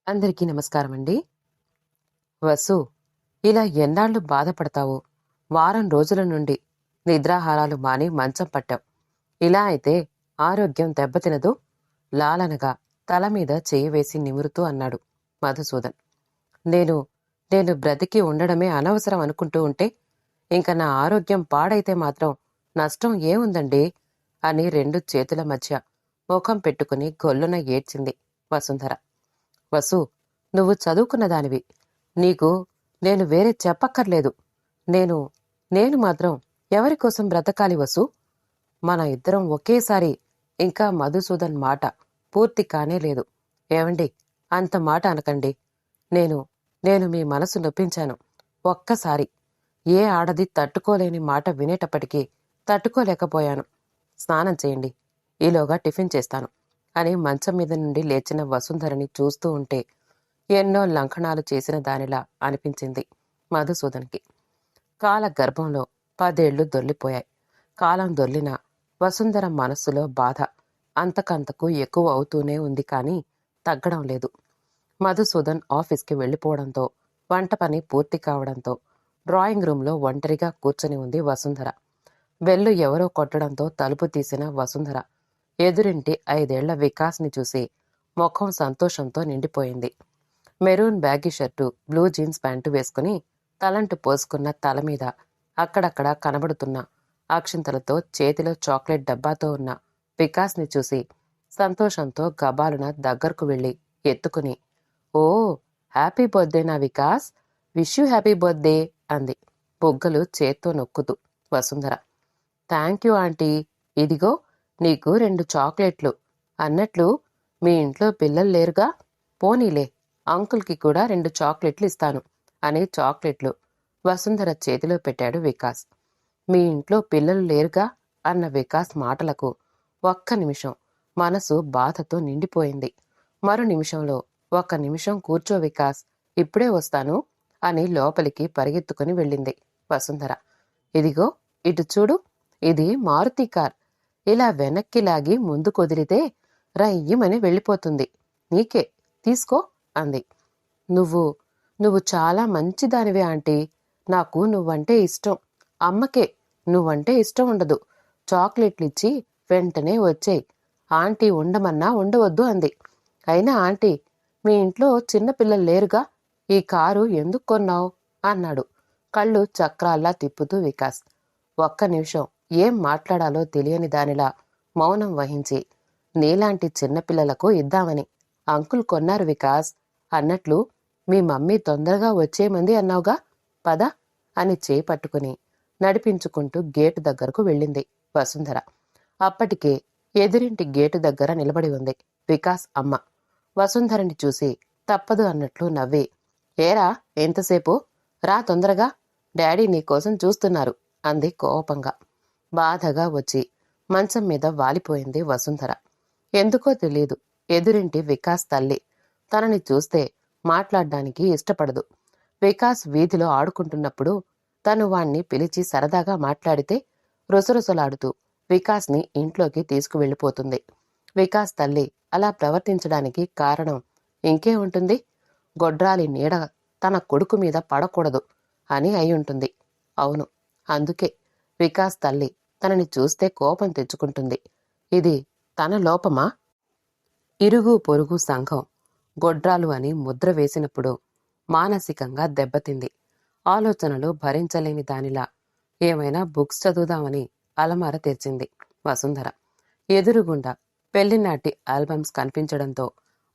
అందరికీ నమస్కారమండి. వసు, ఇలా ఎన్నాళ్ళు బాధపడతావు? వారం రోజుల నుండి నిద్రాహారాలు మాని మంచం పట్టావు. ఇలా అయితే ఆరోగ్యం దెబ్బతినదు. లాలనగా తల మీద చేయి వేసి నిమురుతూ అన్నాడు మధుసూదన్. నేను నేను బ్రతికి ఉండడమే అనవసరం అనుకుంటూ ఉంటే ఇంక నా ఆరోగ్యం పాడైతే మాత్రం నష్టం ఏముందండి అని రెండు చేతుల మధ్య ముఖం పెట్టుకుని గొల్లున ఏడ్చింది వసుంధర. వసు, నువ్వు చదువుకున్నదానివి. నీకు నేను వేరే చెప్పక్కర్లేదు. నేను నేను మాత్రం ఎవరికోసం బ్రతకాలి వసు? మన ఇద్దరం ఒకేసారి. ఇంకా మధుసూదన్ మాట పూర్తి కానే లేదు. ఏవండి, అంత మాట అనకండి. నేను నేను మీ మనసు నొప్పించాను. ఒక్కసారి. ఏ ఆడది తట్టుకోలేని మాట వినేటప్పటికీ తట్టుకోలేకపోయాను. స్నానం చేయండి, ఈలోగా టిఫిన్ చేస్తాను అని మంచం మీద నుండి లేచిన వసుంధరని చూస్తూ ఉంటే ఎన్నో లంఘనాలు చేసిన దానిలా అనిపించింది మధుసూదన్కి. కాల గర్భంలో 10 ఏళ్లు దొర్లిపోయాయి. కాలం దొర్లినా వసుంధర మనస్సులో బాధ అంతకంతకు ఎక్కువ అవుతూనే ఉంది, కానీ తగ్గడం లేదు. మధుసూదన్ ఆఫీస్కి వెళ్ళిపోవడంతో, వంట పని పూర్తి కావడంతో డ్రాయింగ్ రూంలో ఒంటరిగా కూర్చొని ఉంది వసుంధర. బెల్లు ఎవరో కొట్టడంతో తలుపు తీసిన వసుంధర ఎదురింటి 5 ఏళ్ల వికాస్ని చూసి ముఖం సంతోషంతో నిండిపోయింది. Maroon baggy shirt, blue jeans pant వేసుకుని తలంటు పోసుకున్న తల మీద అక్కడక్కడా కనబడుతున్న అక్షింతలతో చేతిలో చాక్లెట్ డబ్బాతో ఉన్న వికాస్ని చూసి సంతోషంతో గబాలున దగ్గరకు వెళ్లి ఎత్తుకుని, ఓ, హ్యాపీ బర్త్డే నా Vikas, wish you happy birthday అంది బుగ్గలు చేత్తో నొక్కుతూ వసుంధర. థ్యాంక్ యూ ఆంటీ, ఇదిగో నీకు 2 చాక్లెట్లు. అన్నట్లు మీ ఇంట్లో పిల్లలు లేరుగా? పోనీలే, అంకుల్కి కూడా 2 చాక్లెట్లు ఇస్తాను అని చాక్లెట్లు వసుంధర చేతిలో పెట్టాడు వికాస్. మీ ఇంట్లో పిల్లలు లేరుగా అన్న వికాస్ మాటలకు ఒక్క నిమిషం మనసు బాధతో నిండిపోయింది. మరో నిమిషంలో, ఒక్క నిమిషం కూర్చో వికాస్, ఇప్పుడే వస్తాను అని లోపలికి పరిగెత్తుకుని వెళ్ళింది వసుంధర. ఇదిగో ఇటు చూడు, ఇది మారుతి కార్. ఇలా వెనక్కి లాగి ముందు కుదిరితే రయ్యమని వెళ్ళిపోతుంది. నీకే, తీసుకో అంది. నువ్వు నువ్వు చాలా మంచిదానివే ఆంటీ. నాకు నువ్వంటే ఇష్టం. అమ్మకే నువ్వంటే ఇష్టం ఉండదు. చాక్లెట్లిచ్చి వెంటనే వచ్చేయి. ఆంటీ ఉండమన్నా ఉండవద్దు అంది. అయినా ఆంటీ, మీ ఇంట్లో చిన్నపిల్లలు లేరుగా? ఈ కారు ఎందుకు కొన్నావు అన్నాడు కళ్ళు చక్రాల్లా తిప్పుతూ వికాస్. ఒక్క నిమిషం ఏం మాట్లాడాలో తెలియని దానిలా మౌనం వహించి, నీలాంటి చిన్నపిల్లలకు ఇద్దామని అంకుల్ కొన్నారు వికాస్. అన్నట్లు మీ మమ్మీ తొందరగా వచ్చేమంది అన్నావుగా, పద అని చేయి పట్టుకుని నడిపించుకుంటూ గేటు దగ్గరకు వెళ్ళింది వసుంధర. అప్పటికే ఎదురింటి గేటు దగ్గర నిలబడి ఉంది వికాస్ అమ్మ. వసుంధరని చూసి తప్పదు అన్నట్లు నవ్వి, ఏరా ఎంతసేపు, రా తొందరగా, డాడీ నీకోసం చూస్తున్నారు అంది కోపంగా. బాధగా వచ్చి మంచం మీద వాలిపోయింది వసుంధర. ఎందుకో తెలియదు, ఎదురింటి వికాస్ తల్లి తనని చూస్తే మాట్లాడ్డానికి ఇష్టపడదు. వికాస్ వీధిలో ఆడుకుంటున్నప్పుడు తను వాణ్ణి పిలిచి సరదాగా మాట్లాడితే రుసరుసలాడుతూ వికాస్ని ఇంట్లోకి తీసుకువెళ్ళిపోతుంది. వికాస్ తల్లి అలా ప్రవర్తించడానికి కారణం ఇంకే ఉంటుంది? గొడ్రాలి నీడ తన కొడుకు మీద పడకూడదు అని అయి ఉంటుంది. అవును, అందుకే వికాస్ తల్లి తనని చూస్తే కోపం తెచ్చుకుంటుంది. ఇది తన లోపమా? ఇరుగు పొరుగు సంఘం గొడ్రాలు అని ముద్ర వేసినప్పుడు మానసికంగా దెబ్బతింది. ఆలోచనలు భరించలేని దానిలా ఏమైనా బుక్స్ చదువుదామని అలమార తెరిచింది వసుంధర. ఎదురుగుండా పెళ్లినాటి ఆల్బమ్స్ కనిపించడంతో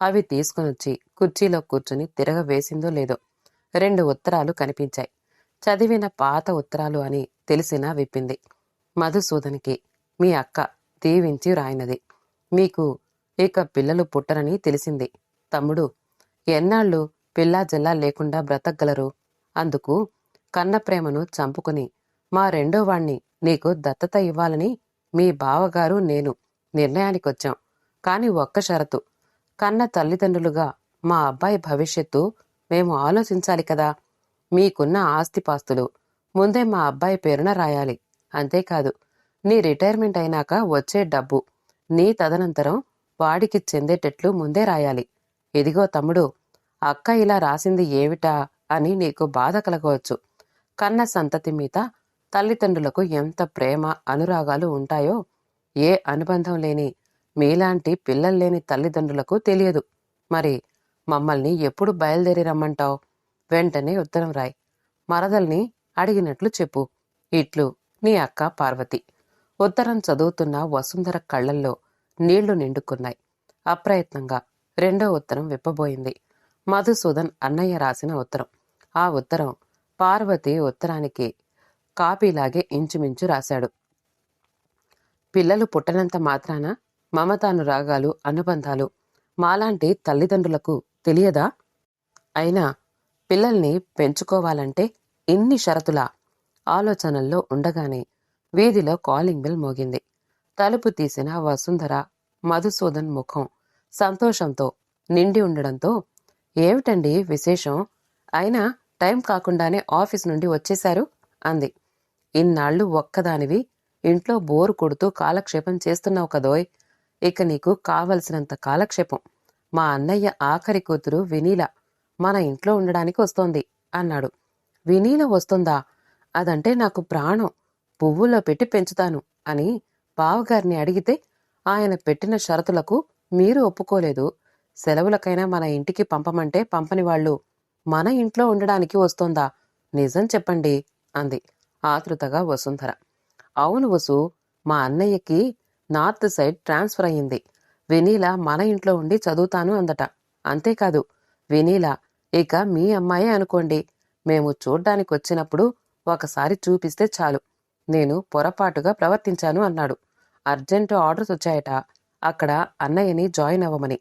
అవి తీసుకునొచ్చి కుర్చీలో కూర్చుని తిరగవేసిందో లేదో 2 ఉత్తరాలు కనిపించాయి. చదివిన పాత ఉత్తరాలు అని తెలిసినా విప్పింది. మధుసూదన్కి మీ అక్క దీవించి రాయినది. మీకు ఇక పిల్లలు పుట్టరని తెలిసింది. తమ్ముడు, ఎన్నాళ్ళు పిల్లా జల్లా లేకుండా బ్రతకగలరు? అందుకు కన్నప్రేమను చంపుకుని మా రెండోవాణ్ణి నీకు దత్తత ఇవ్వాలని మీ బావగారు నేను నిర్ణయానికొచ్చాం. కాని ఒక్క షరతు, కన్న తల్లిదండ్రులుగా మా అబ్బాయి భవిష్యత్తు మేము ఆలోచించాలి కదా. మీకున్న ఆస్తిపాస్తులు ముందే మా అబ్బాయి పేరున రాయాలి. అంతేకాదు, నీ రిటైర్మెంట్ అయినాక వచ్చే డబ్బు నీ తదనంతరం వాడికి చెందేటట్లు ముందే రాయాలి. ఇదిగో తమ్ముడు, అక్క ఇలా రాసింది ఏమిటా అని నీకు బాధ కలగవచ్చు. కన్న సంతతి మీద తల్లిదండ్రులకు ఎంత ప్రేమ అనురాగాలు ఉంటాయో ఏ అనుబంధం లేని మీలాంటి పిల్లల్లేని తల్లిదండ్రులకు తెలియదు. మరి మమ్మల్ని ఎప్పుడు బయలుదేరి రమ్మంటావు? వెంటనే ఉత్తరం రాయ్. మరదల్ని అడిగినట్లు చెప్పు. ఇట్లు నీ అక్క పార్వతి. ఉత్తరం చదువుతున్న వసుంధర కళ్లల్లో నీళ్లు నిండుకున్నాయి. అప్రయత్నంగా రెండో ఉత్తరం విప్పబోయింది. మధుసూదన్ అన్నయ్య రాసిన ఉత్తరం. ఆ ఉత్తరం పార్వతి ఉత్తరానికి కాపీలాగే ఇంచుమించు రాశాడు. పిల్లలు పుట్టనంత మాత్రాన మమతానురాగాలు, అనుబంధాలు మాలాంటి తల్లిదండ్రులకు తెలియదా? అయినా పిల్లల్ని పెంచుకోవాలంటే ఇన్ని షరతులా? ఆలోచనల్లో ఉండగానే వీధిలో కాలింగ్ బెల్ మోగింది. తలుపు తీసిన వసుంధర మధుసూదన్ ముఖం సంతోషంతో నిండి ఉండడంతో, ఏమిటండి విశేషం? అయినా టైం కాకుండానే ఆఫీస్ నుండి వచ్చేశారు అంది. ఇన్నాళ్ళు ఒక్కదానివి ఇంట్లో బోరు కొడుతూ కాలక్షేపం చేస్తున్నావు కదోయ్. ఇక నీకు కావలసినంత కాలక్షేపం. మా అన్నయ్య ఆఖరి కూతురు వినీల మన ఇంట్లో ఉండడానికి వస్తోంది అన్నాడు. వినీల వస్తుందా? అదంటే నాకు ప్రాణం. పువ్వుల్లో పెట్టి పెంచుతాను అని బావగారిని అడిగితే ఆయన పెట్టిన షరతులకు మీరు ఒప్పుకోలేదు. సెలవులకైనా మన ఇంటికి పంపమంటే పంపని వాళ్ళు మన ఇంట్లో ఉండడానికి వస్తోందా? నిజం చెప్పండి అంది ఆతృతగా వసుంధర. అవును వసు, మా అన్నయ్యకి నార్త్ సైడ్ ట్రాన్స్ఫర్ అయ్యింది. వినీల మన ఇంట్లో ఉండి చదువుతాను అందట. అంతేకాదు, వినీల ఇక మీ అమ్మాయే అనుకోండి. మేము చూడ్డానికి వచ్చినప్పుడు ఒకసారి చూపిస్తే చాలు. నేను పొరపాటుగా ప్రవర్తించాను అన్నాడు. అర్జెంటు ఆర్డర్స్ వచ్చాయట అక్కడ అన్నయ్యని జాయిన్ అవ్వమని.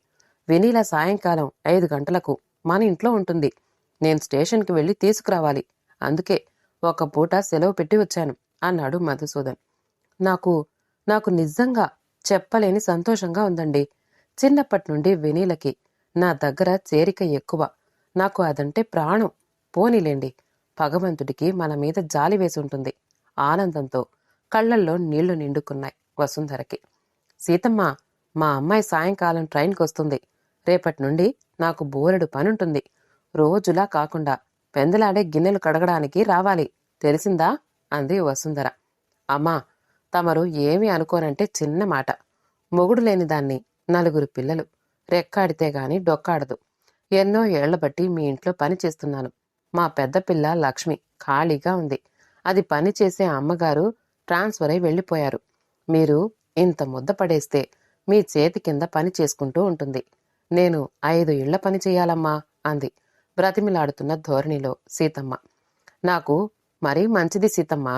వినీల సాయంకాలం 5 గంటలకు మన ఇంట్లో ఉంటుంది. నేను స్టేషన్కి వెళ్ళి తీసుకురావాలి. అందుకే ఒక పూట సెలవు పెట్టి వచ్చాను అన్నాడు మధుసూదన్. నాకు నిజంగా చెప్పలేని సంతోషంగా ఉందండి. చిన్నప్పటి నుండి వినీలకి నా దగ్గర చేరిక ఎక్కువ. నాకు అదంటే ప్రాణం. పోనీలేండి, భగవంతుడికి మన మీద జాలి వేసి ఉంటుంది. ఆనందంతో కళ్లల్లో నీళ్లు నిండుకున్నాయి వసుంధరకి. సీతమ్మ, మా అమ్మాయి సాయంకాలం ట్రైన్కి వస్తుంది. రేపటి నుండి నాకు బోలెడు పనుంటుంది. రోజులా కాకుండా పెందలాడే గిన్నెలు కడగడానికి రావాలి, తెలిసిందా అంది వసుంధర. అమ్మా, తమరు ఏమీ అనుకోనంటే చిన్న మాట. మొగుడు లేని దాన్ని, 4 పిల్లలు, రెక్కాడితే గాని డొక్కాడదు. ఎన్నో ఏళ్ల బట్టి మీ ఇంట్లో పని చేస్తున్నాను. మా పెద్ద పిల్ల లక్ష్మి ఖాళీగా ఉంది. అది పని చేసే అమ్మగారు ట్రాన్స్ఫర్ అయి వెళ్ళిపోయారు. మీరు ఇంత ముద్ద పడేస్తే మీ చేతి కింద పని చేసుకుంటూ ఉంటుంది. నేను 5 ఇళ్ల పని చెయ్యాలమ్మా అంది బ్రతిమిలాడుతున్న ధోరణిలో సీతమ్మ. నాకు మరీ మంచిది సీతమ్మ.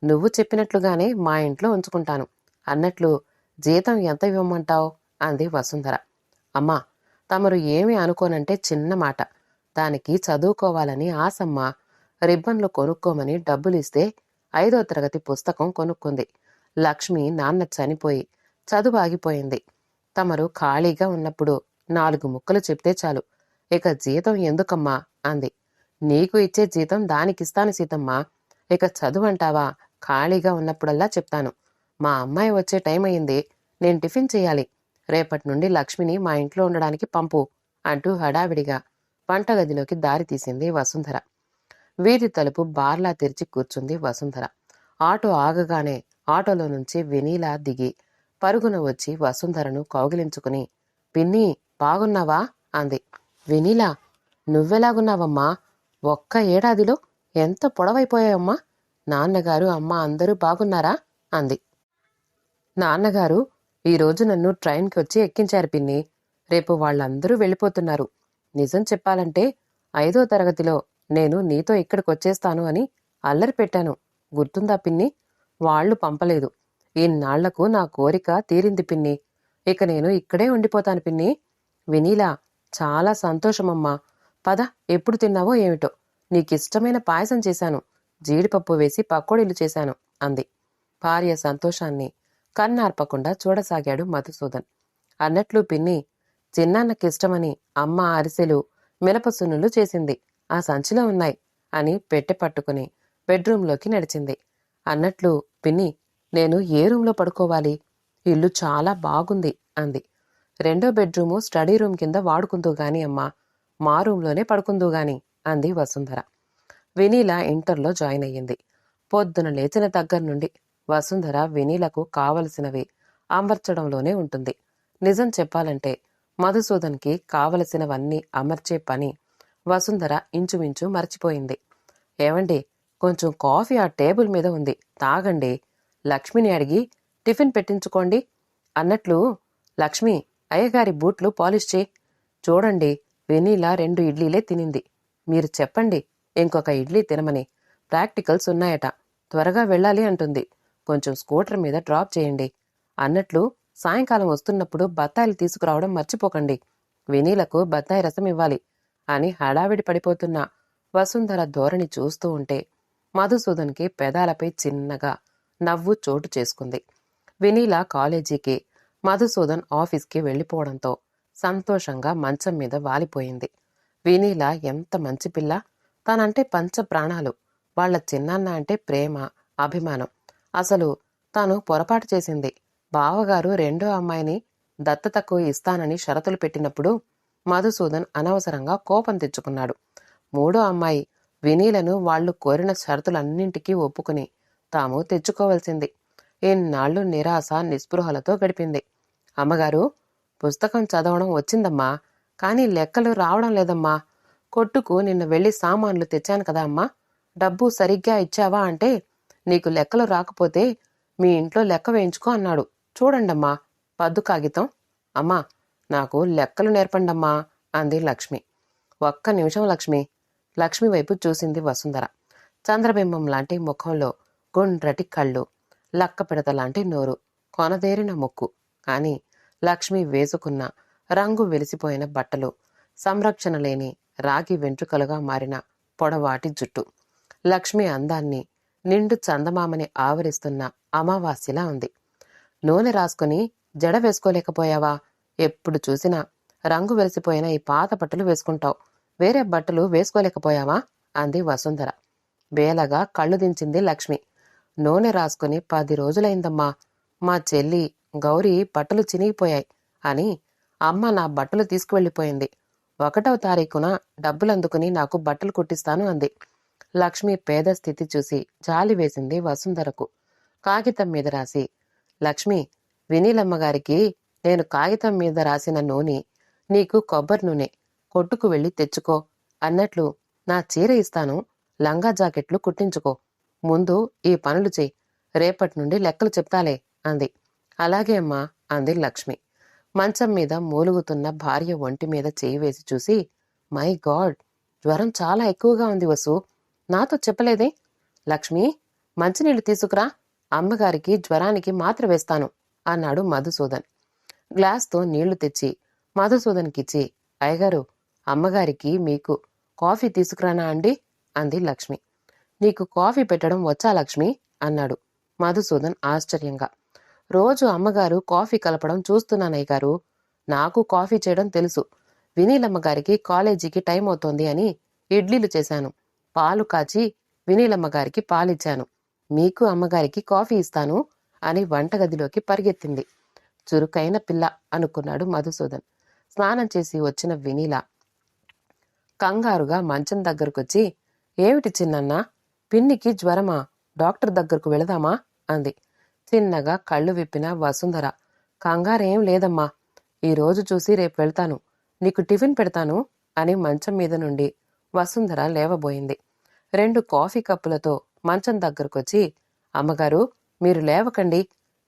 నువ్వు చెప్పినట్లుగానే మా ఇంట్లో ఉంచుకుంటాను. అన్నట్లు జీతం ఎంత ఇవ్వమంటావు అంది వసుంధర. అమ్మా, తమరు ఏమి అనుకోనంటే చిన్న మాట. దానికి చదువుకోవాలని ఆశమ్మా. రిబ్బన్లు కొనుక్కోమని డబ్బులిస్తే 5వ తరగతి పుస్తకం కొనుక్కుంది. లక్ష్మి నాన్న చనిపోయి చదువు ఆగిపోయింది. తమరు ఖాళీగా ఉన్నప్పుడు 4 ముక్కలు చెప్తే చాలు. ఇక జీతం ఎందుకమ్మా అంది. నీకు ఇచ్చే జీతం దానికిస్తాను సీతమ్మా. ఇక చదువంటావా? ఖాళీగా ఉన్నప్పుడల్లా చెప్తాను. మా అమ్మాయి వచ్చే టైం అయింది. నేను టిఫిన్ చెయ్యాలి. రేపటి నుండి లక్ష్మిని మా ఇంట్లో ఉండడానికి పంపు అంటూ హడావిడిగా వంటగదిలోకి దారి తీసింది వసుంధర. వీధి తలుపు బార్లా తెరిచి కూర్చుంది వసుంధర. ఆటో ఆగగానే ఆటోలో నుంచి వినీలా దిగి పరుగున వచ్చి వసుంధరను కౌగిలించుకుని, పిన్ని బాగున్నావా అంది. వినీలా, నువ్వెలాగున్నావమ్మా? ఒక్క ఏడాదిలో ఎంత పొడవైపోయావమ్మా? నాన్నగారు, అమ్మ అందరూ బాగున్నారా అంది. నాన్నగారు ఈరోజు నన్ను ట్రైన్కి వచ్చి ఎక్కించారు పిన్ని. రేపు వాళ్ళందరూ వెళ్ళిపోతున్నారు. నిజం చెప్పాలంటే 5వ తరగతిలో నేను నీతో ఇక్కడికొచ్చేస్తాను అని అల్లరి పెట్టాను. గుర్తుందా పిన్ని? వాళ్లు పంపలేదు. ఇన్నాళ్లకు నా కోరిక తీరింది పిన్ని. ఇక నేను ఇక్కడే ఉండిపోతాను పిన్ని. వినీలా, చాలా సంతోషమమ్మా. పద, ఎప్పుడు తిన్నావో ఏమిటో. నీకిష్టమైన పాయసం చేశాను. జీడిపప్పు వేసి పకోడీలు చేశాను అంది. భార్య సంతోషాన్ని కన్నార్పకుండా చూడసాగాడు మధుసూదన్. అన్నట్లు పిన్ని, చిన్నాన్నకిష్టమని అమ్మ అరిసెలు, మినపసున్నులు చేసింది. ఆ సంచిలో ఉన్నాయి అని పెట్టె పట్టుకుని బెడ్రూంలోకి నడిచింది. అన్నట్లు పిన్ని, నేను ఏ రూంలో పడుకోవాలి? ఇల్లు చాలా బాగుంది అంది. 2వ బెడ్రూము స్టడీ రూమ్ కింద వాడుకుందో గాని అమ్మా. మా రూంలోనే పడుకుందుగాని అంది వసుంధర. వెనీల ఇంటర్లో జాయిన్ అయ్యింది. పొద్దున లేచిన దగ్గర నుండి వసుంధర వెనీలకు కావలసినవి అమర్చడంలోనే ఉంటుంది. నిజం చెప్పాలంటే మధుసూదన్కి కావలసినవన్నీ అమర్చే పని వసుంధర ఇంచుమించు మర్చిపోయింది. ఏవండి, కొంచెం కాఫీ ఆ టేబుల్ మీద ఉంది, తాగండి. లక్ష్మిని అడిగి టిఫిన్ పెట్టించుకోండి. అన్నట్లు లక్ష్మి, అయ్యగారి బూట్లు పాలిష్ చేయి. చూడండి, వెనీలా 2 ఇడ్లీలే తినింది. మీరు చెప్పండి ఇంకొక ఇడ్లీ తినమని. ప్రాక్టికల్స్ ఉన్నాయట, త్వరగా వెళ్ళాలి అంటుంది. కొంచెం స్కూటర్ మీద డ్రాప్ చేయండి. అన్నట్లు సాయంకాలం వస్తున్నప్పుడు బత్తాయిలు తీసుకురావడం మర్చిపోకండి. వెనీలకు బత్తాయి రసం ఇవ్వాలి అని హడావిడి పడిపోతున్న వసుంధర ధోరణి చూస్తూ ఉంటే మధుసూదన్కి పెదాలపై చిన్నగా నవ్వు చోటు చేసుకుంది. వెనీల కాలేజీకి, మధుసూదన్ ఆఫీస్కి వెళ్ళిపోవడంతో సంతోషంగా మంచం మీద వాలిపోయింది. వెనీల ఎంత మంచి పిల్ల! తనంటే పంచ ప్రాణాలు. వాళ్ల చిన్నాన్న అంటే ప్రేమ, అభిమానం. అసలు తాను పొరపాటు చేసింది. బావగారు రెండో అమ్మాయిని దత్తతకు ఇస్తానని షరతులు పెట్టినప్పుడు మధుసూదన్ అనవసరంగా కోపం తెచ్చుకున్నాడు. మూడో అమ్మాయి వెనీలను వాళ్లు కోరిన షరతులన్నింటికీ ఒప్పుకుని తాము తెచ్చుకోవలసింది. ఎన్నాళ్లు నిరాశ నిస్పృహలతో గడిపింది. అమ్మగారు, పుస్తకం చదవడం వచ్చిందమ్మా, కానీ లెక్కలు రావడం లేదమ్మా. కొట్టుకు నిన్న వెళ్లి సామాన్లు తెచ్చాను కదా అమ్మా, డబ్బు సరిగ్గా ఇచ్చావా అంటే, నీకు లెక్కలు రాకపోతే మీ ఇంట్లో లెక్క వేయించుకో అన్నాడు. చూడండమ్మా పద్దు కాగితం. అమ్మా, నాకు లెక్కలు నేర్పండమ్మా అంది లక్ష్మి. ఒక్క నిమిషం లక్ష్మి. లక్ష్మి వైపు చూసింది వసుంధర. చంద్రబింబం లాంటి ముఖంలో గుండ్రటి కళ్ళు, లక్కపిడత లాంటి నోరు, కొనదేరిన ముక్కు. కాని లక్ష్మి వేసుకున్న రంగు వెలిసిపోయిన బట్టలు, సంరక్షణ లేని రాగి వెంట్రుకలుగా మారిన పొడవాటి జుట్టు. లక్ష్మి అందాన్ని నిండు చందమామని ఆవరిస్తున్న అమావాస్యలా ఉంది. నూనె రాసుకుని జడ వేసుకోలేకపోయావా? ఎప్పుడు చూసినా రంగు వెలిసిపోయిన ఈ పాత బట్టలు వేసుకుంటావు, వేరే బట్టలు వేసుకోలేకపోయావా అంది వసుంధర. బేలగా కళ్ళు దించింది లక్ష్మి. నూనె రాసుకుని 10 రోజులైందమ్మా. మా చెల్లి గౌరీ బట్టలు చినిగిపోయాయి అని అమ్మ నా బట్టలు తీసుకువెళ్ళిపోయింది. 1వ తారీఖున డబ్బులందుకుని నాకు బట్టలు కుట్టిస్తాను అంది. లక్ష్మి పేద స్థితి చూసి జాలి వేసింది వసుంధరకు. కాగితం మీద రాసి, లక్ష్మి, వినీలమ్మగారికి నేను కాగితం మీద రాసిన నూనె, నీకు కొబ్బరి నూనె కొట్టుకు వెళ్ళి తెచ్చుకో అన్నట్లు నా చీర ఇస్తాను, లంగా జాకెట్లు కుట్టించుకో. ముందు ఈ పనులు చెయ్యి, రేపటి నుండి లెక్కలు చెప్తాలే అంది. అలాగే అమ్మా అంది లక్ష్మి. మంచం మీద మూలుగుతున్న భార్య ఒంటి మీద చేయి వేసి చూసి, మై గాడ్, జ్వరం చాలా ఎక్కువగా ఉంది వసు, నాతో చెప్పలేదే? లక్ష్మి, మంచినీళ్లు తీసుకురా, అమ్మగారికి జ్వరానికి మాత్ర వేస్తాను అన్నాడు మధుసూదన్. గ్లాస్తో నీళ్లు తెచ్చి మధుసూదన్కిచ్చి, అయ్యగారు, అమ్మగారికి మీకు కాఫీ తీసుకురానా అండి అంది లక్ష్మి. నీకు కాఫీ పెట్టడం వచ్చా లక్ష్మి అన్నాడు మధుసూదన్ ఆశ్చర్యంగా. రోజు అమ్మగారు కాఫీ కలపడం చూస్తున్నానయ్యగారు. నాకు కాఫీ చేయడం తెలుసు. వినీలమ్మగారికి కాలేజీకి టైం అవుతోంది అని ఇడ్లీలు చేశాను. పాలు కాచి వినీలమ్మగారికి పాలిచ్చాను. మీకు అమ్మగారికి కాఫీ ఇస్తాను అని వంటగదిలోకి పరిగెత్తింది. చురుకైన పిల్ల అనుకున్నాడు మధుసూదన్. స్నానం చేసి వచ్చిన వెనీల కంగారుగా మంచం దగ్గరకొచ్చి, ఏమిటి చిన్నన్నా, పిన్నికి జ్వరమా? డాక్టర్ దగ్గరకు వెళదామా అంది. చిన్నగా కళ్ళు విప్పిన వసుంధర, కంగారేం లేదమ్మా, ఈరోజు చూసి రేపు వెళ్తాను, నీకు టిఫిన్ పెడతాను అని మంచం మీద నుండి వసుంధర లేవబోయింది. 2 కాఫీ కప్పులతో మంచం దగ్గరకొచ్చి, అమ్మగారు, మీరు లేవకండి,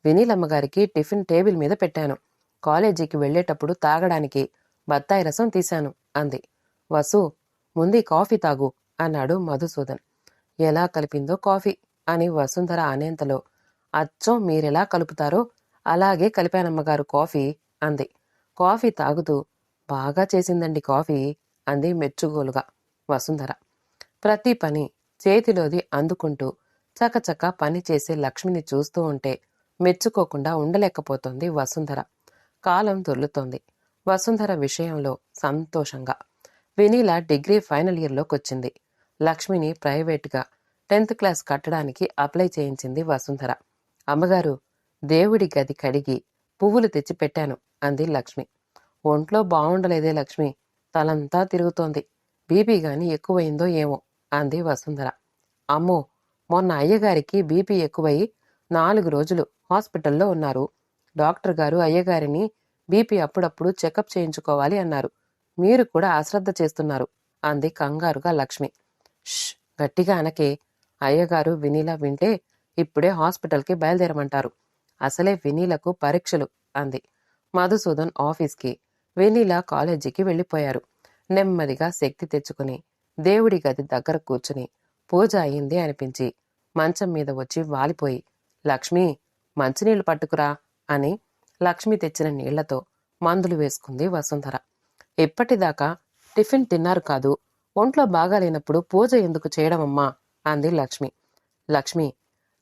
వినీలమ్మగారికి టిఫిన్ టేబుల్ మీద పెట్టాను. కాలేజీకి వెళ్లేటప్పుడు తాగడానికి బత్తాయి రసం తీశాను అంది. వసు, ముందు కాఫీ తాగు అన్నాడు మధుసూదన్. ఎలా కలిపిందో కాఫీ అని వసుంధర అనేంతలో, అచ్చం మీరెలా కలుపుతారో అలాగే కలిపానమ్మగారు కాఫీ అంది. కాఫీ తాగుతూ, బాగా చేసిందండి కాఫీ అంది మెచ్చుగోలుగా వసుంధర. ప్రతి పని చేతిలోది అందుకుంటూ చకచక పని చేసే లక్ష్మిని చూస్తూ ఉంటే మెచ్చుకోకుండా ఉండలేకపోతోంది వసుంధర. కాలం దొర్లుతోంది వసుంధర విషయంలో సంతోషంగా. వెనీల డిగ్రీ ఫైనల్ ఇయర్లోకొచ్చింది. లక్ష్మిని ప్రైవేట్గా 10th క్లాస్ కట్టడానికి అప్లై చేయించింది వసుంధర. అమ్మగారు, దేవుడి గది కడిగి పువ్వులు తెచ్చి పెట్టాను అంది లక్ష్మి. ఒంట్లో బావుండలేదే లక్ష్మి, తలంతా తిరుగుతోంది. బీపీ గాని ఎక్కువయిందో ఏమో అంది వసుంధర. అమ్మో, మొన్న అయ్యగారికి బీపీ ఎక్కువై 4 రోజులు హాస్పిటల్లో ఉన్నారు. డాక్టర్ గారు అయ్యగారిని బీపీ అప్పుడప్పుడు చెకప్ చేయించుకోవాలి అన్నారు. మీరు కూడా అశ్రద్ధ చేస్తున్నారు అంది కంగారుగా లక్ష్మి. ష్, గట్టిగా అనకే. అయ్యగారు వినీలా వింటే ఇప్పుడే హాస్పిటల్కి బయలుదేరమంటారు. అసలే వినీలకు పరీక్షలు అంది. మధుసూదన్ ఆఫీస్కి, వెనీలా కాలేజీకి వెళ్ళిపోయారు. నెమ్మదిగా శక్తి తెచ్చుకుని దేవుడి గది దగ్గర కూర్చుని పూజ అయింది అనిపించి మంచం మీద వచ్చి వాలిపోయి, లక్ష్మి, మంచినీళ్లు పట్టుకురా అని లక్ష్మి తెచ్చిన నీళ్లతో మందులు వేసుకుంది వసుంధర. ఇప్పటిదాకా టిఫిన్ తిన్నారు కాదు, ఒంట్లో బాగాలేనప్పుడు పూజ ఎందుకు చేయడమమ్మా అంది లక్ష్మి. లక్ష్మి,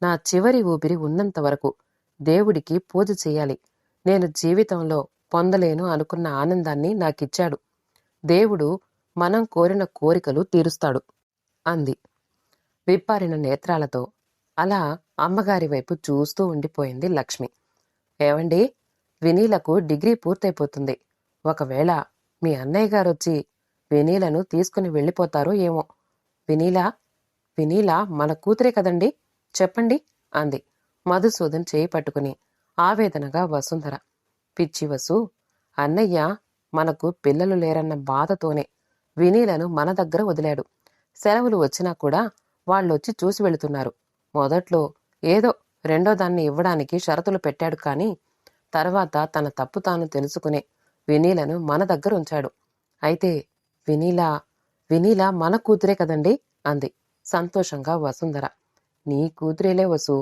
నా చివరి ఊపిరి ఉన్నంత వరకు దేవుడికి పూజ చెయ్యాలి. నేను జీవితంలో పొందలేను అనుకున్న ఆనందాన్ని నాకిచ్చాడు. దేవుడు మనం కోరిన కోరికలు తీరుస్తాడు అంది విప్పారిన నేత్రాలతో. అలా అమ్మగారి వైపు చూస్తూ ఉండిపోయింది లక్ష్మి. ఏవండి, వినీలకు డిగ్రీ పూర్తయిపోతుంది. ఒకవేళ మీ అన్నయ్య గారొచ్చి వినీలను తీసుకుని వెళ్ళిపోతారో ఏమో. వినీలా వినీలా మన కూతురే కదండి, చెప్పండి అంది మధుసూదన్ చేయి పట్టుకుని ఆవేదనగా వసుంధర. పిచ్చి వసు, అన్నయ్య మనకు పిల్లలు లేరన్న బాధతోనే వినీలను మన దగ్గర వదిలాడు. సెలవులు వచ్చినా కూడా వాళ్ళొచ్చి చూసి వెళుతున్నారు. మొదట్లో ఏదో రెండో దాన్ని ఇవ్వడానికి షరతులు పెట్టాడు కానీ తర్వాత తన తప్పు తాను తెలుసుకునే వినీలను మన దగ్గర ఉంచాడు. అయితే వినీలా మన కూతురే కదండి అంది సంతోషంగా వసుంధర. నీ కూతురేలే వసు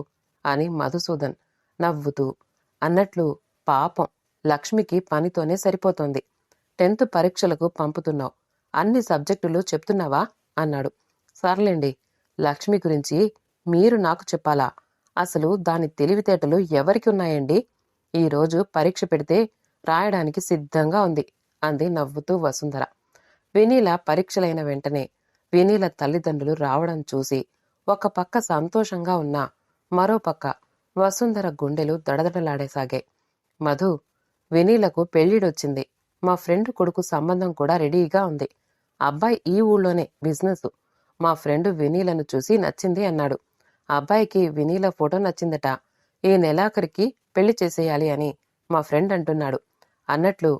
అని మధుసూదన్ నవ్వుతూ అన్నట్లు, పాపం లక్ష్మికి పనితోనే సరిపోతోంది. 10th పరీక్షలకు పంపుతున్నావు, అన్ని సబ్జెక్టులు చెప్తున్నావా అన్నాడు. సర్లేండి, లక్ష్మి గురించి మీరు నాకు చెప్పాలా? అసలు దాని తెలివితేటలు ఎవరికి ఉన్నాయండి? ఈరోజు పరీక్ష పెడితే రాయడానికి సిద్ధంగా ఉంది అంది నవ్వుతూ వసుంధర. వినీల పరీక్షలైన వెంటనే వినీల తల్లిదండ్రులు రావడం చూసి ఒక పక్క సంతోషంగా ఉన్నా మరోపక్క వసుంధర గుండెలు దడదడలాడేసాగాయి. మధు, వినీలకు పెళ్లిడొచ్చింది. మా ఫ్రెండ్ కొడుకు సంబంధం కూడా రెడీగా ఉంది. అబ్బాయి ఈ ఊళ్ళోనే బిజినెస్. మా ఫ్రెండ్ వినీలను చూసి నచ్చింది అన్నాడు. అబ్బాయికి వినీల ఫోటో నచ్చిందట. ఈ నెలాఖరికి పెళ్లి చేసేయాలి అని మా ఫ్రెండ్ అంటున్నాడు. అన్నట్లు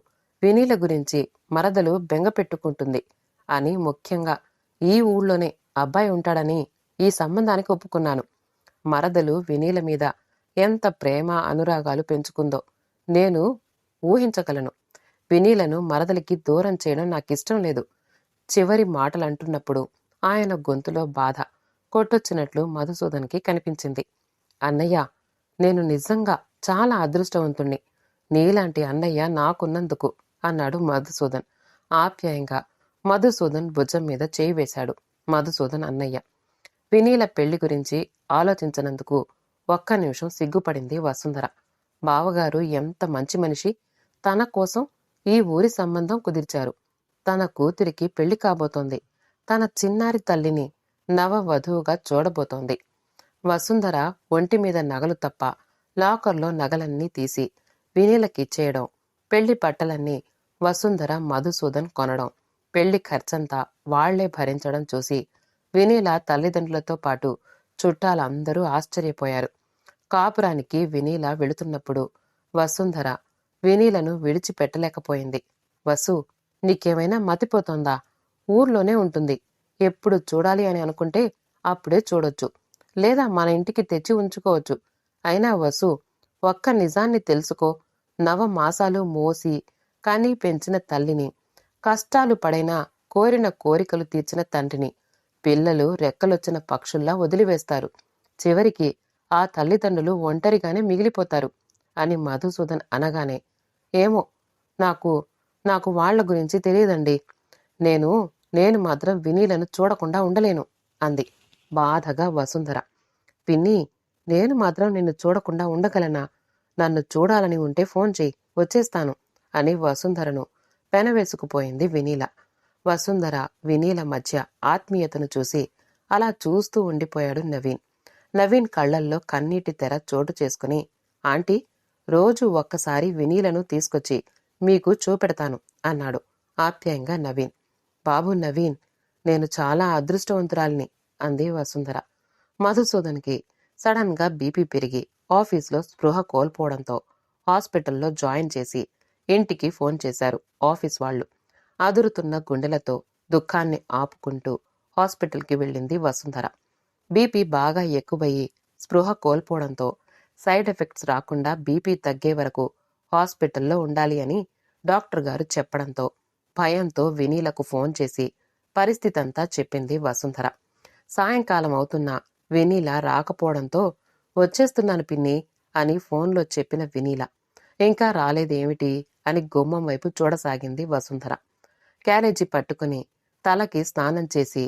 వినీల గురించి మరదలు బెంగ పెట్టుకుంటుంది అని, ముఖ్యంగా ఈ ఊళ్ళోనే అబ్బాయి ఉంటాడని ఈ సంబంధానికి ఒప్పుకున్నాను. మరదలు వినీల మీద ఎంత ప్రేమ అనురాగాలు పెంచుకుందో నేను ఊహించగలను. వినీలను మరదలికి దూరం చేయడం నాకిష్టం లేదు. చివరి మాటలంటున్నప్పుడు ఆయన గొంతులో బాధ కొట్టొచ్చినట్లు మధుసూదన్కి కనిపించింది. అన్నయ్య, నేను నిజంగా చాలా అదృష్టవంతుణ్ణి. నీలాంటి అన్నయ్య నాకున్నందుకు అన్నాడు మధుసూదన్ ఆప్యాయంగా. మధుసూదన్ భుజం మీద చేయి వేశాడు మధుసూదన్ అన్నయ్య. వినీల పెళ్లి గురించి ఆలోచించనందుకు ఒక్క నిమిషం సిగ్గుపడింది వసుంధర. బావగారు ఎంత మంచి మనిషి. తన కోసం ఈ ఊరి సంబంధం కుదిర్చారు. తన కూతురికి పెళ్లి కాబోతోంది. తన చిన్నారి తల్లిని నవవధువుగా చూడబోతోంది. వసుంధర ఒంటి మీద నగలు తప్ప లాకర్లో నగలన్నీ తీసి వినీలకిచ్చేయడం, పెళ్లి బట్టలన్నీ వసుంధర మధుసూదన్ కొనడం, పెళ్లి ఖర్చంతా వాళ్లే భరించడం చూసి వినీల తల్లిదండ్రులతో పాటు చుట్టాలందరూ ఆశ్చర్యపోయారు. కాపురానికి వినీల వెళుతున్నప్పుడు వసుంధర వినీలను విడిచిపెట్టలేకపోయింది. వసు, నీకేమైనా మతిపోతోందా? ఊర్లోనే ఉంటుంది. ఎప్పుడు చూడాలి అని అనుకుంటే అప్పుడే చూడొచ్చు, లేదా మన ఇంటికి తెచ్చి ఉంచుకోవచ్చు. అయినా వసు, ఒక్క నిజాన్ని తెలుసుకో. 9 మాసాలు మోసి కనీ పెంచిన తల్లిని, కష్టాలు పడైనా కోరిన కోరికలు తీర్చిన తండ్రిని పిల్లలు రెక్కలొచ్చిన పక్షుల్లా వదిలివేస్తారు. చివరికి ఆ తల్లిదండ్రులు ఒంటరిగానే మిగిలిపోతారు అని మధుసూదన్ అనగానే, ఏమో, నాకు వాళ్ల గురించి తెలియదండి. నేను మాత్రం వినీలను చూడకుండా ఉండలేను అంది బాధగా వసుంధర. పిన్ని, నేను మాత్రం నిన్ను చూడకుండా ఉండగలనా? నన్ను చూడాలని ఉంటే ఫోన్ చెయ్యి, వచ్చేస్తాను అని వసుంధరను పెనవేసుకుపోయింది వినీల. వసుంధర వినీల మధ్య ఆత్మీయతను చూసి అలా చూస్తూ ఉండిపోయాడు నవీన్. నవీన్ కళ్లల్లో కన్నీటి తెర చోటు చేసుకుని, ఆంటీ, రోజు ఒక్కసారి వినీలను తీసుకొచ్చి మీకు చూపెడతాను అన్నాడు ఆప్యాయంగా నవీన్. బాబు నవీన్, నేను చాలా అదృష్టవంతురాలిని అంది వసుంధర. మధుసూదన్కి సడన్ గా బీపీ పెరిగి ఆఫీస్లో స్పృహ కోల్పోవడంతో హాస్పిటల్లో జాయిన్ చేసి ఇంటికి ఫోన్ చేశారు ఆఫీస్ వాళ్ళు. అదురుతున్న గుండెలతో దుఃఖాన్ని ఆపుకుంటూ హాస్పిటల్కి వెళ్ళింది వసుంధర. బీపీ బాగా ఎక్కువయ్యి స్పృహ కోల్పోవడంతో సైడ్ ఎఫెక్ట్స్ రాకుండా బీపీ తగ్గే వరకు హాస్పిటల్లో ఉండాలి అని డాక్టర్ గారు చెప్పడంతో భయంతో వినీలకు ఫోన్ చేసి పరిస్థితి అంతా చెప్పింది వసుంధర. సాయంకాలం అవుతున్నా వినీల రాకపోవడంతో వచ్చేస్తున్నాను పిన్ని అని ఫోన్లో చెప్పిన వినీల ఇంకా రాలేదేమిటి అని గుమ్మం వైపు చూడసాగింది వసుంధర. క్యారేజీ పట్టుకుని తలకి స్నానం చేసి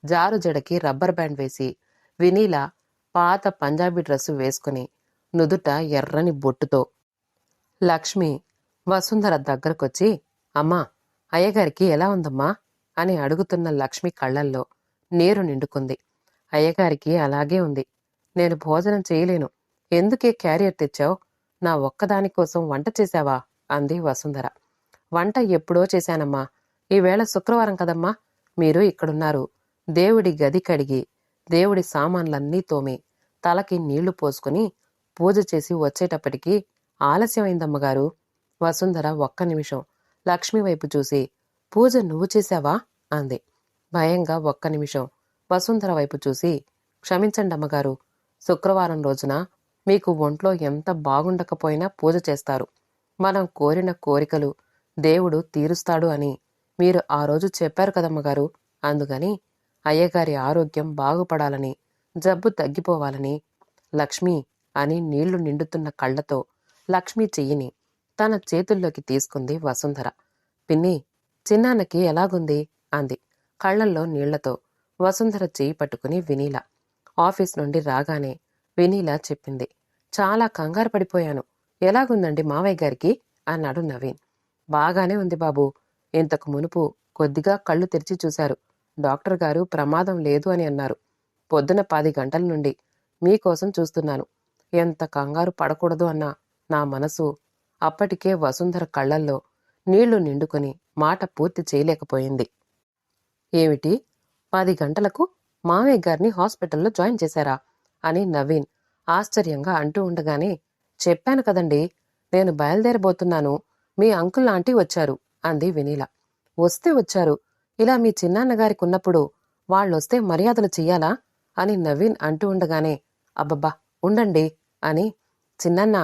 జారుజడకి రబ్బర్ బ్యాండ్ వేసి వినీల పాత పంజాబీ డ్రెస్సు వేసుకుని నుదుట ఎర్రని బొట్టుతో లక్ష్మి వసుంధర దగ్గరకొచ్చి, అమ్మా, అయ్యగారికి ఎలా ఉందమ్మా అని అడుగుతున్న లక్ష్మి కళ్ళల్లో నీరు నిండుకుంది. అయ్యగారికి అలాగే ఉంది. నేను భోజనం చేయలేను. ఎందుకే క్యారియర్ తెచ్చావు? నా ఒక్కదాని కోసం వంట చేశావా అంది వసుంధర. వంట ఎప్పుడో చేశానమ్మా. ఈవేళ శుక్రవారం కదమ్మా. మీరు ఇక్కడున్నారు. దేవుడి గది కడిగి దేవుడి సామాన్లన్నీ తోమి తలకి నీళ్లు పోసుకుని పూజ చేసి వచ్చేటప్పటికి ఆలస్యమైందమ్మగారు. వసుంధర ఒక్క నిమిషం లక్ష్మి వైపు చూసి, పూజ నువ్వు చేశావా అంది. భయంగా ఒక్క నిమిషం వసుంధర వైపు చూసి, క్షమించండి అమ్మగారు. శుక్రవారం రోజున మీకు ఒంట్లో ఎంత బాగుండకపోయినా పూజ చేస్తారు. మనం కోరిన కోరికలు దేవుడు తీరుస్తాడు అని మీరు ఆ రోజు చెప్పారు కదమ్మగారు. అందుకని అయ్యగారి ఆరోగ్యం బాగుపడాలని, జబ్బు తగ్గిపోవాలని. లక్ష్మి అని నీళ్లు నిండుతున్న కళ్లతో లక్ష్మి చెయ్యిని తన చేతుల్లోకి తీసుకుంది వసుంధర. పిన్ని, చిన్నాన్నకి ఎలాగుంది అంది కళ్లల్లో నీళ్లతో వసుంధర చెయ్యి పట్టుకుని వినీల. ఆఫీస్ నుండి రాగానే వినీల చెప్పింది. చాలా కంగారు పడిపోయాను. ఎలాగుందండి మావయ్య గారికి అన్నాడు నవీన్. బాగానే ఉంది బాబూ. ఇంతకు మునుపు కొద్దిగా కళ్ళు తెరిచి చూశారు. డాక్టర్ గారు ప్రమాదం లేదు అని అన్నారు. పొద్దున 10 గంటల నుండి మీకోసం చూస్తున్నాను. ఎంత కంగారు పడకూడదు అన్న నా మనసు. అప్పటికే వసుంధర కళ్లల్లో నీళ్లు నిండుకుని మాట పూర్తి చేయలేకపోయింది. ఏమిటి, 10 గంటలకు మావయ్య గారిని హాస్పిటల్లో జాయిన్ చేశారా అని నవీన్ ఆశ్చర్యంగా అంటూ ఉండగానే, చెప్పాను కదండి, నేను బయలుదేరబోతున్నాను. మీ అంకుల్ ఆంటీ వచ్చారు అంది వినీల. వస్తే వచ్చారు. ఇలా మీ చిన్నాన్నగారికి ఉన్నప్పుడు వాళ్ళొస్తే మర్యాదలు చెయ్యాలా అని నవీన్ అంటూ ఉండగానే, అబ్బబ్బా ఉండండి అని, చిన్నన్నా,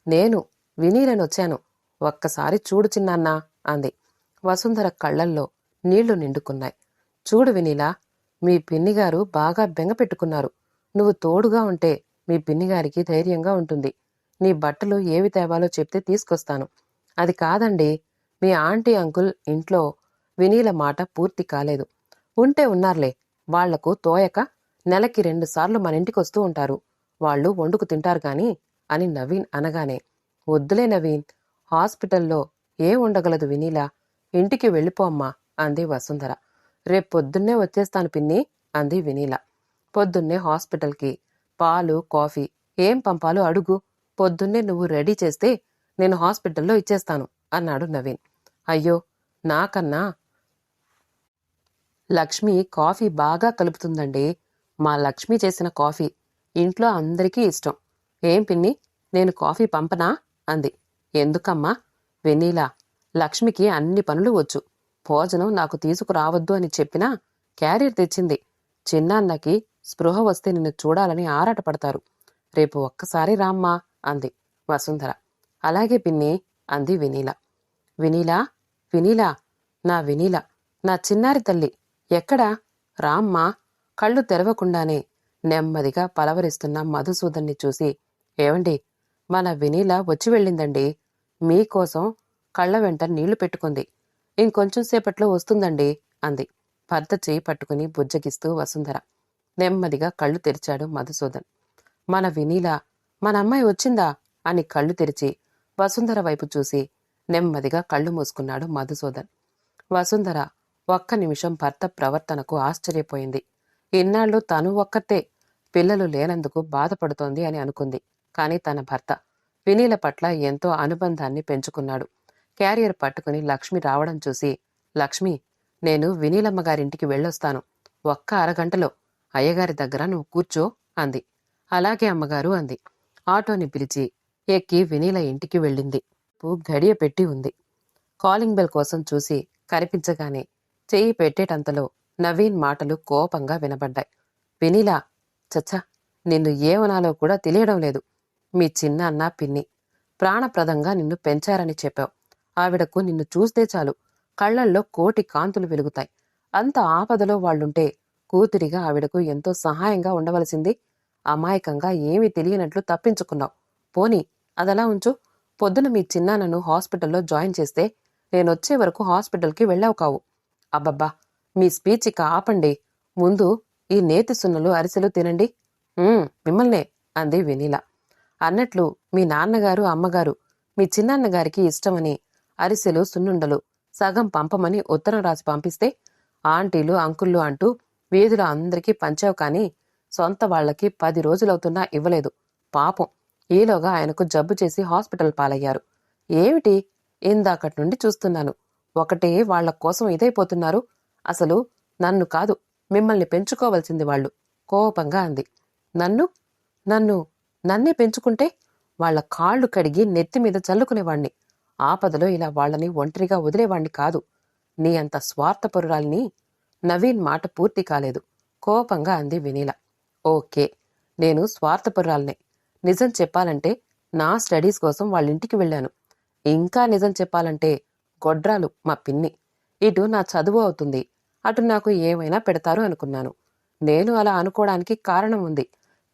నేను వినీలనొచ్చాను. ఒక్కసారి చూడు చిన్నాన్నా అంది. వసుంధర కళ్లల్లో నీళ్లు నిండుకున్నాయి. చూడు వినీలా, మీ పిన్నిగారు బాగా బెంగపెట్టుకున్నారు. నువ్వు తోడుగా ఉంటే మీ పిన్నిగారికి ధైర్యంగా ఉంటుంది. నీ బట్టలు ఏవి తేవాలో చెప్తే తీసుకొస్తాను. అది కాదండి, మీ ఆంటీ అంకుల్ ఇంట్లో. వినీల మాట పూర్తి కాలేదు. ఉంటే ఉన్నారులే. వాళ్లకు తోయక నెలకి 2 సార్లు మన ఇంటికొస్తూ ఉంటారు. వాళ్ళు వండుకు తింటారు గాని అని నవీన్ అనగానే, వద్దులే నవీన్, హాస్పిటల్లో ఏ ఉండగలదు వినీలా. ఇంటికి వెళ్ళిపో అమ్మా అంది వసుంధర. రేపొద్దున్నే వచ్చేస్తాను పిన్ని అంది వినీల. పొద్దున్నే హాస్పిటల్కి పాలు, కాఫీ ఏం పంపాలో అడుగు. పొద్దున్నే నువ్వు రెడీ చేస్తే నేను హాస్పిటల్లో ఇచ్చేస్తాను అన్నాడు నవీన్. అయ్యో, నాకన్నా లక్ష్మి కాఫీ బాగా కలుపుతుందండి. మా లక్ష్మి చేసిన కాఫీ ఇంట్లో అందరికీ ఇష్టం. ఏం పిన్ని, నేను కాఫీ పంపనా అంది. ఎందుకమ్మా? వెన్నీలా, లక్ష్మికి అన్ని పనులు వచ్చు. భోజనం నాకు తీసుకురావద్దు అని చెప్పినా క్యారియర్ తెచ్చింది. చిన్నాన్నకి స్పృహ వస్తే నిన్ను చూడాలని ఆరాటపడతారు. రేపు ఒక్కసారి రామ్మా అంది వసుంధర. అలాగే పిన్ని అంది వినీల. వినీలా, వినీలా, నా వినీల, నా చిన్నారి తల్లి ఎక్కడా? రామ్మా. కళ్ళు తెరవకుండానే నెమ్మదిగా పలవరిస్తున్న మధుసూదన్ని చూసి, ఏవండి, మన వినీల వచ్చి వెళ్ళిందండి. మీకోసం కళ్ళ వెంట నీళ్లు పెట్టుకుంది. ఇంకొంచెం సేపట్లో వస్తుందండి అంది భర్త చేయి పట్టుకుని బుజ్జగిస్తూ వసుంధర. నెమ్మదిగా కళ్ళు తెరిచాడు మధుసూదన్. మన వినీల, మన అమ్మాయి వచ్చిందా అని కళ్ళు తెరిచి వసుంధర వైపు చూసి నెమ్మదిగా కళ్ళు మూసుకున్నాడు మధుసూదన్. వసుంధర ఒక్క నిమిషం భర్త ప్రవర్తనకు ఆశ్చర్యపోయింది. ఇన్నాళ్ళు తను ఒక్కతే పిల్లలు లేనందుకు బాధపడుతోంది అని అనుకుంది. కాని తన భర్త వినీల పట్ల ఎంతో అనుబంధాన్ని పెంచుకున్నాడు. క్యారియర్ పట్టుకుని లక్ష్మి రావడం చూసి లక్ష్మి, నేను వినీలమ్మ గారింటికి వెళ్ళొస్తాను. ఒక్క అరగంటలో అయ్యగారి దగ్గర నువ్వు కూర్చో అంది. అలాగే అమ్మగారు అంది. ఆటోని పిలిచి ఎక్కి వినీల ఇంటికి వెళ్ళింది. గడియ పెట్టి ఉంది. కాలింగ్ బెల్ కోసం చూసి కనిపించగానే చెయ్యి పెట్టేటంతలో నవీన్ మాటలు కోపంగా వినబడ్డాయి. వినీలా, చచ్చా, నిన్ను ఏమనాలో కూడా తెలియడం లేదు. మీ చిన్న అన్న పిన్ని ప్రాణప్రదంగా నిన్ను పెంచారని చెప్పావు. ఆవిడకు నిన్ను చూస్తే చాలు కళ్లల్లో కోటి కాంతులు వెలుగుతాయి. అంత ఆపదలో వాళ్లుంటే కూతురిగా ఆవిడకు ఎంతో సహాయంగా ఉండవలసింది. అమాయకంగా ఏమీ తెలియనట్లు తప్పించుకున్నావు. పోనీ అదలా ఉంచు. పొద్దున మీ చిన్నాన్నను హాస్పిటల్లో జాయిన్ చేస్తే నేనొచ్చే వరకు హాస్పిటల్కి వెళ్ళావు కావు. అబ్బబ్బా, మీ స్పీచ్ ఇక ఆపండి. ముందు ఈ నేతి సున్నలు అరిసెలు తినండి. మిమ్మల్నే అంది వెనీల. అన్నట్లు మీ నాన్నగారు అమ్మగారు మీ చిన్నాన్నగారికి ఇష్టమని అరిసెలు సున్నుండలు సగం పంపమని ఉత్తరం రాసి పంపిస్తే ఆంటీలు అంకుళ్ళు అంటూ వీధుల అందరికీ పంచావు కానీ సొంత వాళ్లకి 10 రోజులవుతున్నా ఇవ్వలేదు. పాపం, ఈలోగా ఆయనకు జబ్బు చేసి హాస్పిటల్ పాలయ్యారు. ఏమిటి, ఇందాకటి నుండి చూస్తున్నాను. ఒకటే వాళ్ల కోసం ఇదైపోతున్నారు. అసలు నన్ను కాదు, మిమ్మల్ని పెంచుకోవలసింది వాళ్ళు కోపంగా అంది. నన్ను నన్ను నన్నే పెంచుకుంటే వాళ్ల కాళ్లు కడిగి నెత్తిమీద చల్లుకునేవాణ్ణి. ఆపదలో ఇలా వాళ్లని ఒంటరిగా వదిలేవాణ్ణి కాదు. నీ అంత స్వార్థపరురాల్ని. నవీన్ మాట పూర్తి కాలేదు. కోపంగా అంది వినీల. ఓకే, నేను స్వార్థపరురాల్నే. నిజం చెప్పాలంటే నా స్టడీస్ కోసం వాళ్ళింటికి వెళ్ళాను. ఇంకా నిజం చెప్పాలంటే గొడ్రాలు మా పిన్ని. ఇటు నా చదువు అవుతుంది, అటు నాకు ఏమైనా పెడతారు అనుకున్నాను. నేను అలా అనుకోవడానికి కారణం ఉంది.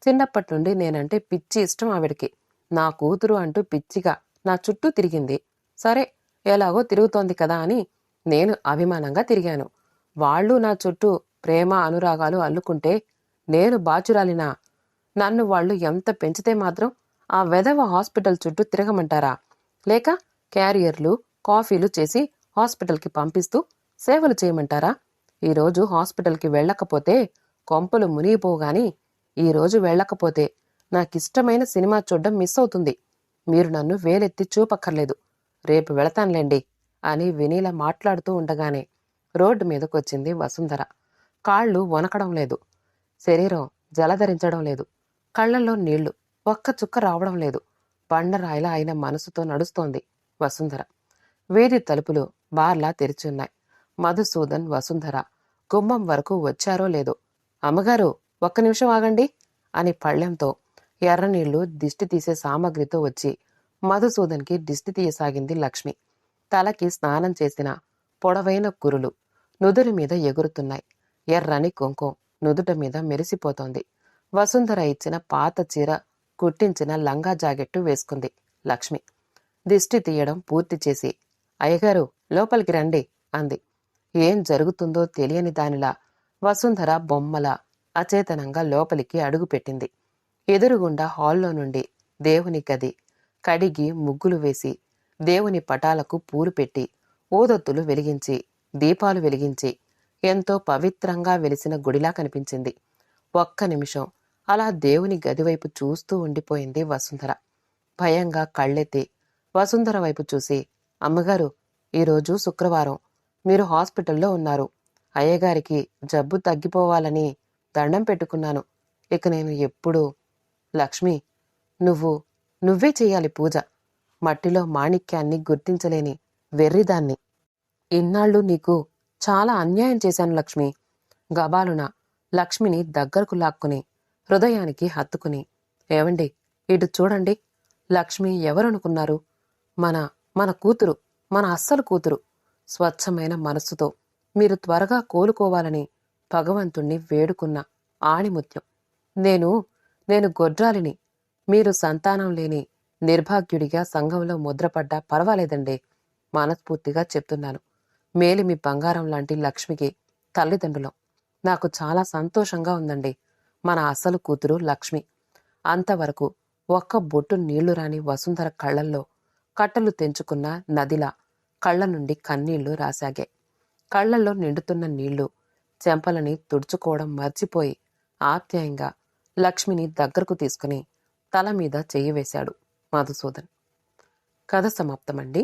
చిన్నప్పటి నుండి నేనంటే పిచ్చి ఇష్టం ఆవిడికి. నా కూతురు అంటూ పిచ్చిగా నా చుట్టూ తిరిగింది. సరే, ఎలాగో తిరుగుతోంది కదా అని నేను అభిమానంగా తిరిగాను. వాళ్ళు నా చుట్టూ ప్రేమ అనురాగాలు అల్లుకుంటే నేను బాచురాలినా? నన్ను వాళ్ళు ఎంత పెంచితే మాత్రం ఆ వెధవ హాస్పిటల్ చుట్టూ తిరగమంటారా? లేక క్యారియర్లు కాఫీలు చేసి హాస్పిటల్కి పంపిస్తూ సేవలు చేయమంటారా? ఈరోజు హాస్పిటల్కి వెళ్ళకపోతే కొంపలు మునిగిపోగాని ఈరోజు వెళ్ళకపోతే నాకిష్టమైన సినిమా చూడ్డం మిస్ అవుతుంది. మీరు నన్ను వేలెత్తి చూపక్కర్లేదు. రేపు వెళతాన్లేండి అని వినీల మాట్లాడుతూ ఉండగానే రోడ్డు మీదకొచ్చింది వసుంధర. కాళ్ళు వనకడం లేదు. శరీరం జలధరించడం లేదు. కళ్లల్లో నీళ్లు ఒక్క చుక్క రావడం లేదు. బండరాయిలా అయిన మనసుతో నడుస్తోంది వసుంధర. వేది తలుపులు బార్లా తెరిచున్నాయి. మధుసూదన్, వసుంధర గుమ్మం వరకు వచ్చారో లేదో. అమ్మగారు, ఒక్క నిమిషం ఆగండి అని పళ్ళెంతో ఎర్రనీళ్లు దిష్టి తీసే సామగ్రితో వచ్చి మధుసూదన్కి దిష్టి తీయసాగింది లక్ష్మి. తలకి స్నానం చేసిన పొడవైన కురులు నుదురి మీద ఎగురుతున్నాయి. ఎర్రని కుంకుమ నుదుట మీద మెరిసిపోతోంది. వసుంధర ఇచ్చిన పాత చీర కుట్టించిన లంగా జాకెట్టు వేసుకుంది లక్ష్మి. దిష్టి తీయడం పూర్తి చేసి, అయ్యగారు లోపలికి రండి అంది. ఏం జరుగుతుందో తెలియని దానిలా వసుంధర బొమ్మల అచేతనంగా లోపలికి అడుగుపెట్టింది. ఎదురుగుండా హాల్లో నుండి దేవుని గది కడిగి ముగ్గులు వేసి దేవుని పటాలకు పూలు పెట్టి ఊదొత్తులు వెలిగించి దీపాలు వెలిగించి ఎంతో పవిత్రంగా వెలిసిన గుడిలా కనిపించింది. ఒక్క నిమిషం అలా దేవుని గదివైపు చూస్తూ ఉండిపోయింది వసుంధర. భయంగా కళ్ళెత్తి వసుంధర వైపు చూసి, అమ్మగారు, ఈరోజు శుక్రవారం. మీరు హాస్పిటల్లో ఉన్నారు. అయ్యగారికి జబ్బు తగ్గిపోవాలని దండం పెట్టుకున్నాను. ఇక నేను ఎప్పుడూ లక్ష్మి, నువ్వే చెయ్యాలి పూజ. మట్టిలో మాణిక్యాన్ని గుర్తించలేని వెర్రిదాన్ని. ఇన్నాళ్ళు నీకు చాలా అన్యాయం చేశాను లక్ష్మి. గబాలున లక్ష్మిని దగ్గరకు లాక్కుని హృదయానికి హత్తుకుని, ఏవండి, ఇటు చూడండి. లక్ష్మి ఎవరనుకున్నారు? మన కూతురు, మన అస్సలు కూతురు. స్వచ్ఛమైన మనస్సుతో మీరు త్వరగా కోలుకోవాలని భగవంతుణ్ణి వేడుకున్న ఆణిముత్యం. నేను గొడ్రాలిని. మీరు సంతానం లేని నిర్భాగ్యుడిగా సంఘంలో ముద్రపడ్డా పర్వాలేదండి. మనస్ఫూర్తిగా చెప్తున్నాను. మేలిమి బంగారం లాంటి లక్ష్మికి తల్లిదండ్రులం. నాకు చాలా సంతోషంగా ఉందండి. మన అసలు కూతురు లక్ష్మి. అంతవరకు ఒక్క బొట్టు నీళ్లు రాని వసుంధర కళ్లల్లో కట్టలు తెంచుకున్న నదిలా కళ్ల నుండి కన్నీళ్లు రాసాగాయి. కళ్లల్లో నిండుతున్న నీళ్లు చెంపలని తుడుచుకోవడం మర్చిపోయి ఆప్యాయంగా లక్ష్మిని దగ్గరకు తీసుకుని తల మీద చెయ్యి వేశాడు మధుసూదన్. కథ సమాప్తమండి.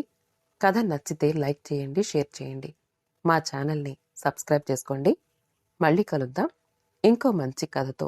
కథ నచ్చితే లైక్ చేయండి, షేర్ చేయండి. మా ఛానల్ని సబ్స్క్రైబ్ చేసుకోండి. మళ్ళీ కలుద్దాం ఇంకో మంచి కథతో.